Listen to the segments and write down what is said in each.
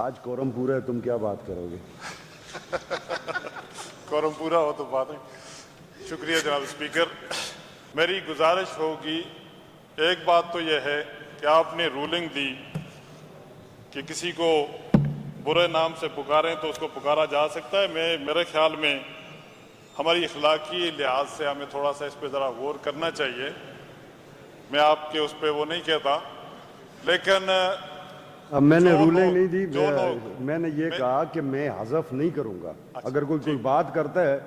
آج کورم پورا ہے، تم کیا بات کرو گے؟ کورم پورا ہو تو بات ہے۔ شکریہ جناب اسپیکر۔ میری گزارش ہوگی، ایک بات تو یہ ہے کہ آپ نے رولنگ دی کہ کسی کو برے نام سے پکاریں تو اس کو پکارا جا سکتا ہے۔ میرے خیال میں ہماری اخلاقی لحاظ سے ہمیں تھوڑا سا اس پہ ذرا غور کرنا چاہیے۔ میں آپ کے اس پہ وہ نہیں کہتا، لیکن اب میں نے جو رولنگ لوگ نہیں دی، جو لوگ میں نے یہ کہا کہ میں حذف نہیں کروں گا۔ اگر کوئی بات کرتا ہے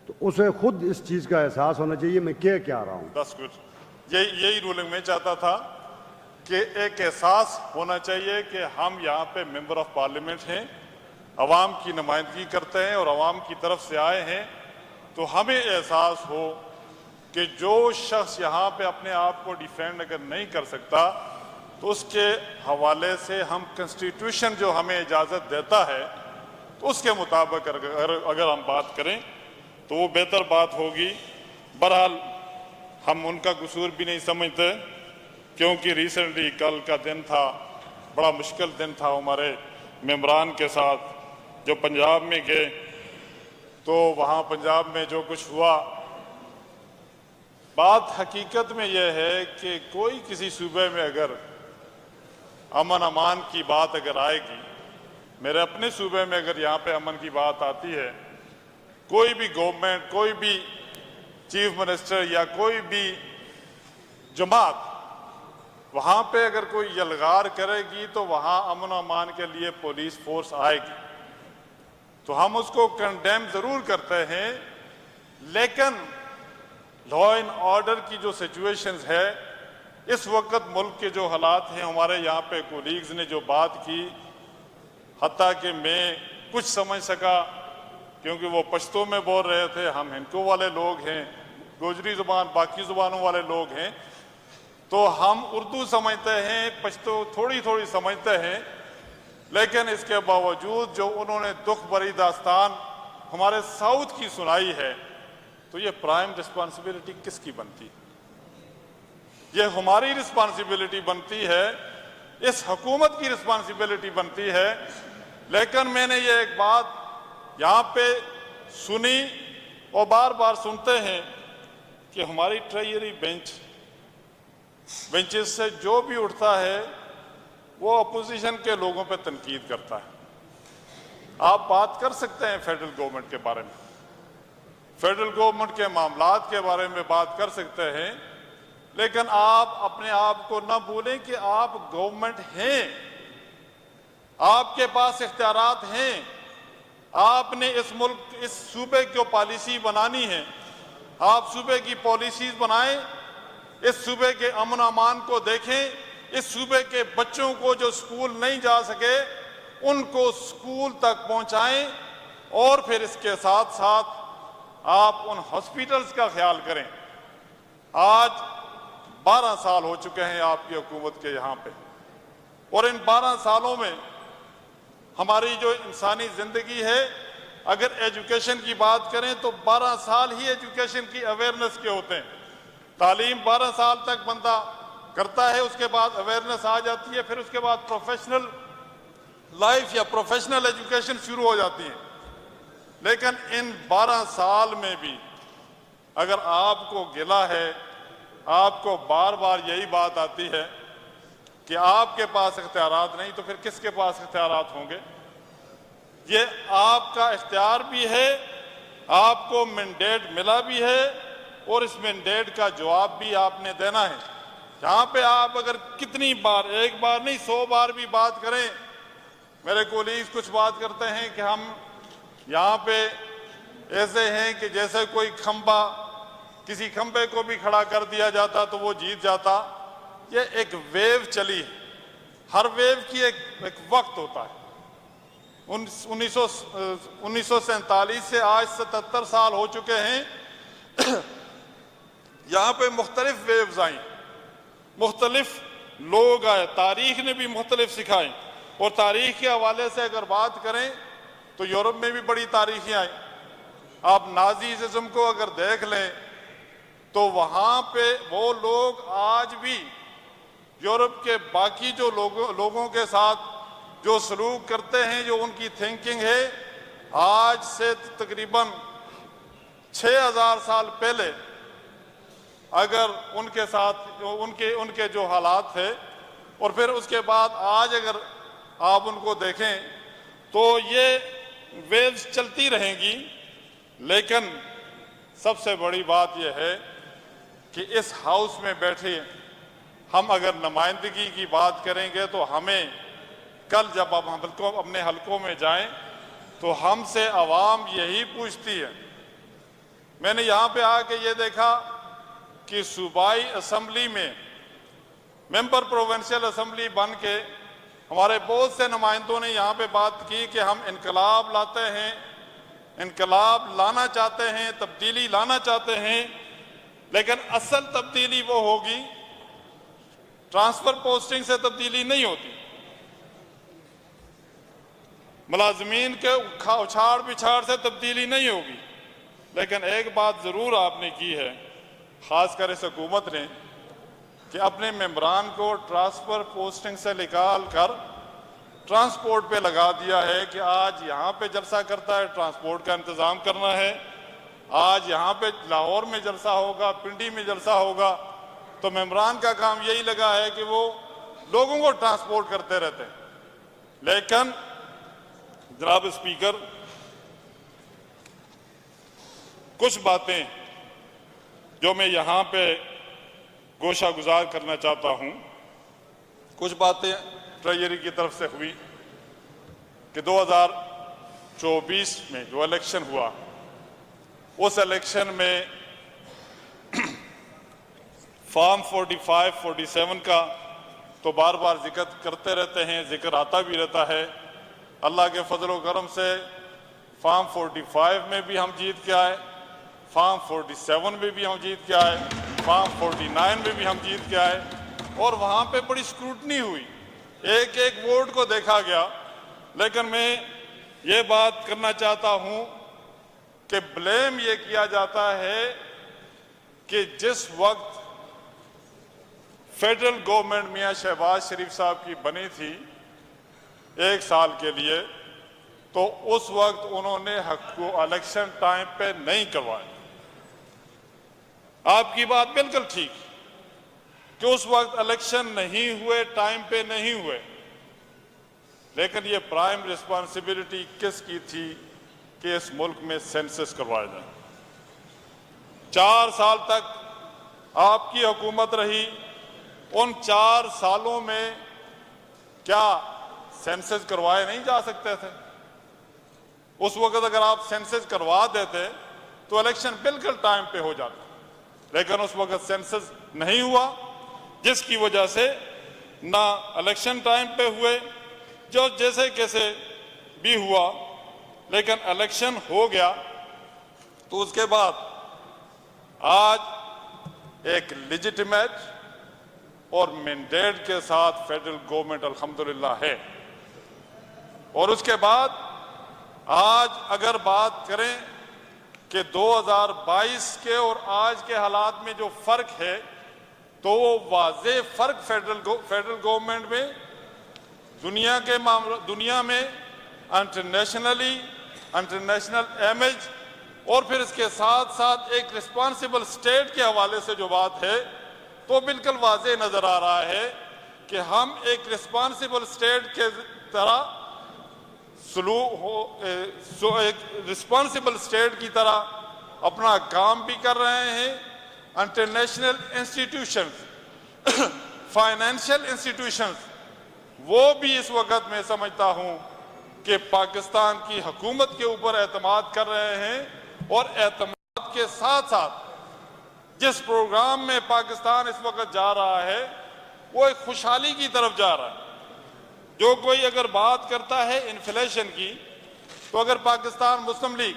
تو اسے خود اس چیز کا احساس ہونا چاہیے میں کیا رہا ہوں۔ بس کچھ یہی رولنگ میں چاہتا تھا کہ ایک احساس ہونا چاہیے کہ ہم یہاں پہ ممبر آف پارلیمنٹ ہیں، عوام کی نمائندگی کرتے ہیں اور عوام کی طرف سے آئے ہیں، تو ہمیں احساس ہو کہ جو شخص یہاں پہ اپنے آپ کو ڈیفینڈ اگر نہیں کر سکتا تو اس کے حوالے سے ہم کنسٹیٹیوشن جو ہمیں اجازت دیتا ہے تو اس کے مطابق اگر ہم بات کریں تو وہ بہتر بات ہوگی۔ بہرحال ہم ان کا قصور بھی نہیں سمجھتے، کیونکہ ریسنٹلی کل کا دن تھا، بڑا مشکل دن تھا ہمارے ممبران کے ساتھ جو پنجاب میں گئے، تو وہاں پنجاب میں جو کچھ ہوا، بات حقیقت میں یہ ہے کہ کوئی کسی صوبے میں اگر امن امان کی بات اگر آئے گی، میرے اپنے صوبے میں اگر یہاں پہ امن کی بات آتی ہے، کوئی بھی گورنمنٹ، کوئی بھی چیف منسٹر یا کوئی بھی جماعت وہاں پہ اگر کوئی یلغار کرے گی تو وہاں امن و امان کے لیے پولیس فورس آئے گی، تو ہم اس کو کنڈیم ضرور کرتے ہیں، لیکن لا اینڈ آرڈر کی جو سچویشنز ہے اس وقت ملک کے جو حالات ہیں، ہمارے یہاں پہ کولیگز نے جو بات کی، حتیٰ کہ میں کچھ سمجھ سکا کیونکہ وہ پشتو میں بول رہے تھے، ہم ہندکو والے لوگ ہیں، گوجری زبان باقی زبانوں والے لوگ ہیں، تو ہم اردو سمجھتے ہیں، پشتو تھوڑی تھوڑی سمجھتے ہیں، لیکن اس کے باوجود جو انہوں نے دکھ بھری داستان ہمارے ساؤتھ کی سنائی ہے، تو یہ پرائم رسپانسبلٹی کس کی بنتی ہے؟ یہ ہماری رسپانسبلٹی بنتی ہے، اس حکومت کی رسپانسبلٹی بنتی ہے۔ لیکن میں نے یہ ایک بات یہاں پہ سنی اور بار بار سنتے ہیں کہ ہماری ٹریجری بینچز سے جو بھی اٹھتا ہے وہ اپوزیشن کے لوگوں پہ تنقید کرتا ہے۔ آپ بات کر سکتے ہیں فیڈرل گورنمنٹ کے بارے میں، فیڈرل گورنمنٹ کے معاملات کے بارے میں بات کر سکتے ہیں، لیکن آپ اپنے آپ کو نہ بھولیں کہ آپ گورنمنٹ ہیں، آپ کے پاس اختیارات ہیں، آپ نے اس ملک اس صوبے کو پالیسی بنانی ہے، آپ صوبے کی پالیسیز بنائیں، اس صوبے کے امن و امان کو دیکھیں، اس صوبے کے بچوں کو جو سکول نہیں جا سکے ان کو سکول تک پہنچائیں، اور پھر اس کے ساتھ ساتھ آپ ان ہاسپیٹلز کا خیال کریں۔ آج 12 سال ہو چکے ہیں آپ کی حکومت کے یہاں پہ، اور ان 12 سالوں میں ہماری جو انسانی زندگی ہے، اگر ایجوکیشن کی بات کریں تو 12 سال ہی ایجوکیشن کی اویئرنس کے ہوتے ہیں۔ تعلیم 12 سال تک بندہ کرتا ہے، اس کے بعد اویئرنس آ جاتی ہے، پھر اس کے بعد پروفیشنل لائف یا پروفیشنل ایجوکیشن شروع ہو جاتی ہے۔ لیکن ان 12 سال میں بھی اگر آپ کو گلہ ہے، آپ کو بار بار یہی بات آتی ہے کہ آپ کے پاس اختیارات نہیں، تو پھر کس کے پاس اختیارات ہوں گے؟ یہ آپ کا اختیار بھی ہے، آپ کو مینڈیٹ ملا بھی ہے، اور اس مینڈیٹ کا جواب بھی آپ نے دینا ہے۔ یہاں پہ آپ اگر کتنی بار، ایک بار نہیں 100 بار بھی بات کریں، میرے کولیگز کچھ بات کرتے ہیں کہ ہم یہاں پہ ایسے ہیں کہ جیسے کوئی کھمبا، کسی کھمبے کو بھی کھڑا کر دیا جاتا تو وہ جیت جاتا۔ یہ ایک ویو چلی، ہر ویو کی ایک وقت ہوتا ہے۔ 1947 سے آج 77 سال ہو چکے ہیں، یہاں پہ مختلف ویوز آئیں، مختلف لوگ آئے، تاریخ نے بھی مختلف سکھائیں، اور تاریخ کے حوالے سے اگر بات کریں تو یورپ میں بھی بڑی تاریخیں آئیں۔ آپ نازیزم کو اگر دیکھ لیں تو وہاں پہ وہ لوگ آج بھی یورپ کے باقی جو لوگوں کے ساتھ جو سلوک کرتے ہیں، جو ان کی تھنکنگ ہے، آج سے تقریباً 6000 سال پہلے اگر ان کے ساتھ ان کے جو حالات تھے، اور پھر اس کے بعد آج اگر آپ ان کو دیکھیں تو یہ ویوز چلتی رہیں گی. لیکن سب سے بڑی بات یہ ہے کہ اس ہاؤس میں بیٹھے ہم اگر نمائندگی کی بات کریں گے تو ہمیں کل جب ہم اپنے حلقوں میں جائیں تو ہم سے عوام یہی پوچھتی ہے. میں نے یہاں پہ آ کے یہ دیکھا کہ صوبائی اسمبلی میں ممبر پروونشل اسمبلی بن کے ہمارے بہت سے نمائندوں نے یہاں پہ بات کی کہ ہم انقلاب لاتے ہیں، انقلاب لانا چاہتے ہیں، تبدیلی لانا چاہتے ہیں، لیکن اصل تبدیلی وہ ہوگی، ٹرانسفر پوسٹنگ سے تبدیلی نہیں ہوتی، ملازمین کے اچھاڑ پچھاڑ سے تبدیلی نہیں ہوگی. لیکن ایک بات ضرور آپ نے کی ہے، خاص کر اس حکومت نے، کہ اپنے ممبران کو ٹرانسفر پوسٹنگ سے نکال کر ٹرانسپورٹ پہ لگا دیا ہے کہ آج یہاں پہ جلسہ کرتا ہے، ٹرانسپورٹ کا انتظام کرنا ہے، آج یہاں پہ لاہور میں جلسہ ہوگا، پنڈی میں جلسہ ہوگا، تو ممبران کا کام یہی لگا ہے کہ وہ لوگوں کو ٹرانسپورٹ کرتے رہتے ہیں. لیکن جناب اسپیکر، کچھ باتیں جو میں یہاں پہ گوشہ گزار کرنا چاہتا ہوں، کچھ باتیں ٹریجری کی طرف سے ہوئی کہ 2024 میں جو الیکشن ہوا، اس الیکشن میں فارم 45 47 کا تو بار بار ذکر کرتے رہتے ہیں، ذکر آتا بھی رہتا ہے. اللہ کے فضل و کرم سے فارم 45 میں بھی ہم جیت کے آئے، فارم 47 میں بھی ہم جیت کے آئے، فارم 49 میں بھی ہم جیت کے آئے، اور وہاں پہ بڑی اسکروٹنی ہوئی، ایک ایک ووٹ کو دیکھا گیا. لیکن میں یہ بات کرنا چاہتا ہوں کہ بلیم یہ کیا جاتا ہے کہ جس وقت فیڈرل گورنمنٹ میاں شہباز شریف صاحب کی بنی تھی 1 سال کے لیے، تو اس وقت انہوں نے حق کو الیکشن ٹائم پہ نہیں کروائے. آپ کی بات بالکل ٹھیک کہ اس وقت الیکشن نہیں ہوئے، ٹائم پہ نہیں ہوئے، لیکن یہ پرائم ریسپانسبلٹی کس کی تھی کہ اس ملک میں سینسس کروایا جائے. 4 سال تک آپ کی حکومت رہی، ان 4 سالوں میں کیا سینسس کروائے نہیں جا سکتے تھے؟ اس وقت اگر آپ سینسس کروا دیتے تو الیکشن بالکل ٹائم پہ ہو جاتا، لیکن اس وقت سینسس نہیں ہوا، جس کی وجہ سے نہ الیکشن ٹائم پہ ہوئے، جو جیسے کیسے بھی ہوا، لیکن الیکشن ہو گیا. تو اس کے بعد آج ایک لیجیٹمیٹ اور مینڈیٹ کے ساتھ فیڈرل گورنمنٹ الحمدللہ ہے. اور اس کے بعد آج اگر بات کریں کہ 2022 کے اور آج کے حالات میں جو فرق ہے، تو وہ واضح فرق فیڈرل گورنمنٹ میں دنیا میں انٹرنیشنل امیج، اور پھر اس کے ساتھ ساتھ ایک رسپانسبل سٹیٹ کے حوالے سے جو بات ہے، تو بالکل واضح نظر آ رہا ہے کہ ہم ایک رسپانسبل سٹیٹ کے طرح ایک رسپانسبل سٹیٹ کی طرح اپنا کام بھی کر رہے ہیں. انٹرنیشنل انسٹیٹیوشنز، فائنینشیل انسٹیٹیوشنز، وہ بھی اس وقت میں سمجھتا ہوں کہ پاکستان کی حکومت کے اوپر اعتماد کر رہے ہیں، اور اعتماد کے ساتھ ساتھ جس پروگرام میں پاکستان اس وقت جا رہا ہے وہ ایک خوشحالی کی طرف جا رہا ہے. جو کوئی اگر بات کرتا ہے انفلیشن کی، تو اگر پاکستان مسلم لیگ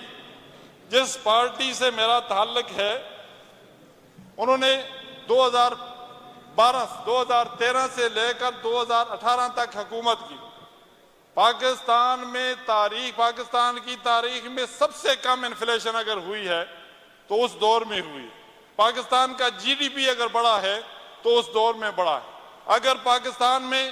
جس پارٹی سے میرا تعلق ہے، انہوں نے 2013 سے لے کر 2018 تک حکومت کی. پاکستان کی تاریخ میں سب سے کم انفلیشن اگر ہوئی ہے تو اس دور میں ہوئی. پاکستان کا جی ڈی پی اگر بڑھا ہے تو اس دور میں بڑھا ہے. اگر پاکستان میں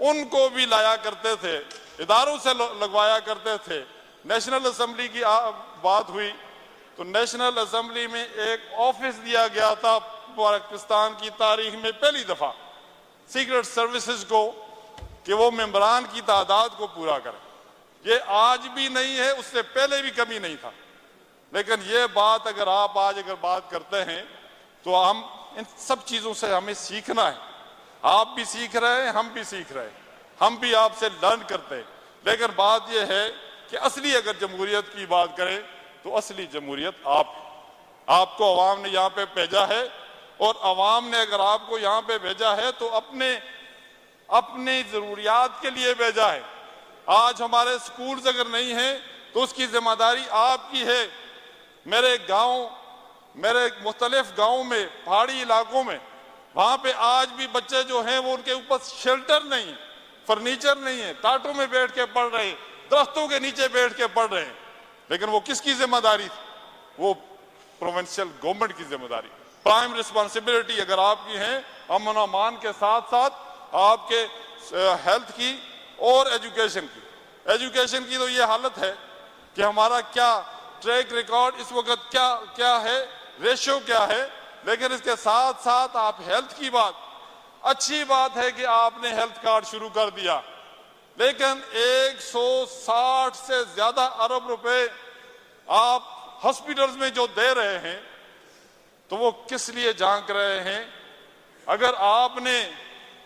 ان کو بھی لایا کرتے تھے، اداروں سے لگوایا کرتے تھے۔ نیشنل اسمبلی کی بات ہوئی تو نیشنل اسمبلی میں ایک آفس دیا گیا تھا پاکستان کی تاریخ میں پہلی دفعہ سیکرٹ سروسز کو کہ وہ ممبران کی تعداد کو پورا کرے۔ یہ آج بھی نہیں ہے، اس سے پہلے بھی کمی نہیں تھا، لیکن یہ بات اگر آپ آج بات کرتے ہیں تو ہم ان سب چیزوں سے ہمیں سیکھنا ہے۔ آپ بھی سیکھ رہے ہیں، ہم بھی سیکھ رہے ہیں، ہم بھی آپ سے لرن کرتے ہیں۔ لیکن بات یہ ہے کہ اصلی اگر جمہوریت کی بات کریں تو اصلی جمہوریت آپ کو عوام نے یہاں پہ بھیجا ہے، اور عوام نے اگر آپ کو یہاں پہ بھیجا ہے تو اپنے ضروریات کے لیے بھیجا ہے۔ آج ہمارے سکولز اگر نہیں ہیں تو اس کی ذمہ داری آپ کی ہے۔ میرے مختلف گاؤں میں، پہاڑی علاقوں میں، وہاں پہ آج بھی بچے جو ہیں وہ ان کے اوپر شیلٹر نہیں ہے، فرنیچر نہیں ہے، ٹاٹوں میں بیٹھ کے پڑھ رہے ہیں، درختوں کے نیچے بیٹھ کے پڑھ رہے ہیں۔ لیکن وہ کس کی ذمہ داری تھی؟ وہ پروونشل گورنمنٹ کی ذمہ داری، پرائم رسپانسبلٹی اگر آپ کی ہیں، امن و امان کے ساتھ ساتھ آپ کے ہیلتھ کی اور ایجوکیشن کی تو یہ حالت ہے کہ ہمارا کیا ٹریک ریکارڈ اس وقت کیا ہے، ریشو کیا ہے۔ لیکن اس کے ساتھ ساتھ آپ ہیلتھ کی بات، اچھی بات ہے کہ آپ نے ہیلتھ کارڈ شروع کر دیا، لیکن 160 سے زیادہ ارب روپے آپ ہاسپٹلز میں جو دے رہے ہیں تو وہ کس لیے جھانک رہے ہیں؟ اگر آپ نے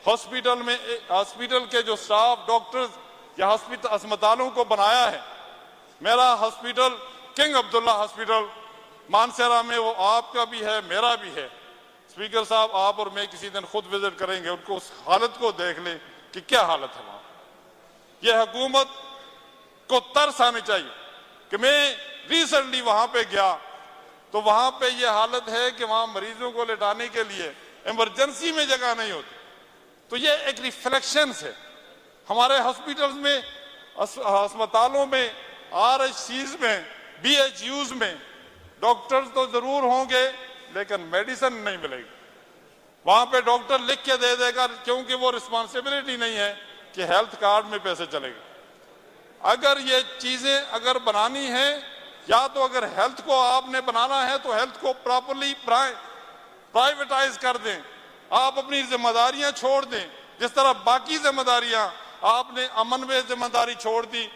ہاسپٹل کے جو سٹاف، ڈاکٹرز یا ہسپتالوں کو بنایا ہے، میرا ہاسپٹل کنگ عبداللہ ہاسپٹل مانسہرہ میں، وہ آپ کا بھی ہے، میرا بھی ہے۔ اسپیکر صاحب، آپ اور میں کسی دن خود وزٹ کریں گے، ان کو اس حالت کو دیکھ لیں کہ کیا حالت ہے وہاں۔ یہ حکومت کو ترس آنی چاہیے کہ میں ریسنٹلی وہاں پہ گیا تو وہاں پہ یہ حالت ہے کہ وہاں مریضوں کو لٹانے کے لیے ایمرجنسی میں جگہ نہیں ہوتی۔ تو یہ ایک ریفلیکشنز ہے ہمارے ہاسپٹلز میں، ہسپتالوں میں، RHCs میں، BHUs میں ڈاکٹرز تو ضرور ہوں گے لیکن میڈیسن نہیں ملے گی۔ وہاں پہ ڈاکٹر لکھ کے دے گا کیونکہ وہ رسپانسبلٹی نہیں ہے کہ ہیلتھ کارڈ میں پیسے چلے گا۔ اگر یہ چیزیں اگر بنانی ہیں، یا تو اگر ہیلتھ کو آپ نے بنانا ہے تو ہیلتھ کو پراپرلی پرائیویٹائز کر دیں، آپ اپنی ذمہ داریاں چھوڑ دیں، جس طرح باقی ذمہ داریاں آپ نے امن میں ذمہ داری چھوڑ دی،